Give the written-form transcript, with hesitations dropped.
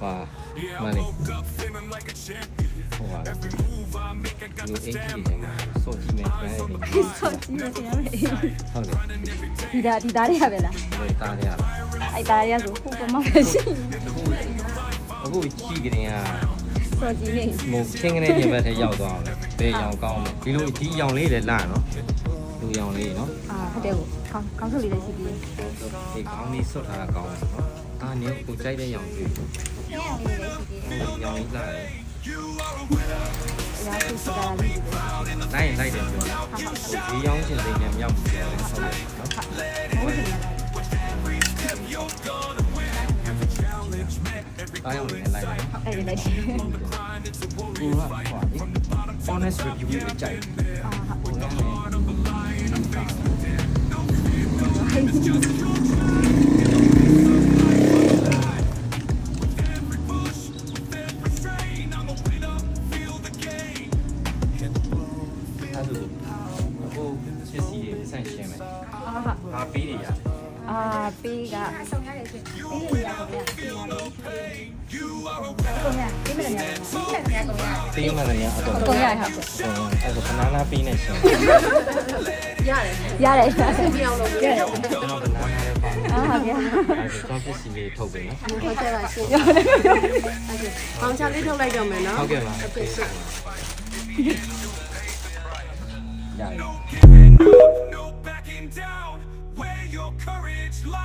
哇，妈的，哇，有 A G 嘅，手機咩咩嘅，手機咩咩？ဟုတ်တယ်，ဒီသားလေးရပဲလား？ဒီသားလေးရလား？အဲ့သားလေးရဆိုခုကမှပဲရှိ အခုကြီးကလေးက စောကြီးနေ မို့ချင်းကနေပြင်ဘက်ထဲရောက်သွားအောင်လေဘယ်ရောင်ကောင်းလဲဒီလိုဒီရောင်လေးလည်းလာနော်လူရောင်လေးနော် အာဟုတ်တယ်ကိုကောင်းစုလေးလည်းရှိသေးတယ် ဒီကောင်းလေးဆွတ်ထားတာကောင်းတယ်နော်အာနေကိုကြိုက်တဲ့ရောင်လေး ။ရောင်လေးလည်းရှိသေးတယ် ရောင်လေးလာတယ် ။အရာရှိတာလေး လိုက်တယ်ပြောလားဒီရောင်ရှင်စိန်နဲ့မြောက်ပြီးတယ်ဟုတ်တယ်နော် ဟုတ်တယ် အားရောင်လေးနဲ့လိုက်တယ် ။အဲ့ဒီလည်းရှိတယ် ကိုကဟွာလေ honest review ကိုကြိုက်တယ် ။အာဟုတ်တယ် အဲ့ဒါအခုချစ်စီတွေဆန့်ရှင်းမယ် ။အာဟုတ် ဘာပေးတွေရတယ် အာပေးကဆောင်ရတယ်ရှင်။ပေးရရတော့ဗျာ။ပေးရတယ်။ကိုမြပေးမလို့ရတယ်။ဆက်ဆက်ရတော့ရတယ် ပေးမှလည်းရအတော့ ။ကိုရဟုတ်ကဲ့ အဲ့ဒါခဏနာပေးနေရှင် ။ရတယ်။ပြောင်းလို့ရတယ် ကျွန်တော်ကနားနဲ့ပါ ။အာဟုတ်ဗျာ အဲ့ဒါကျွန်တော်ပစ္စည်းလေးထုတ်ပေးနော် ဟုတ်ကဲ့ပါရှင်။ပေါင်ချလေးထုတ်လိုက်တော့မယ်နော် ဟုတ်ကဲ့ပါ ဟုတ်ကဲ့ရှင် ရတယ် No backing down, where your courage lies.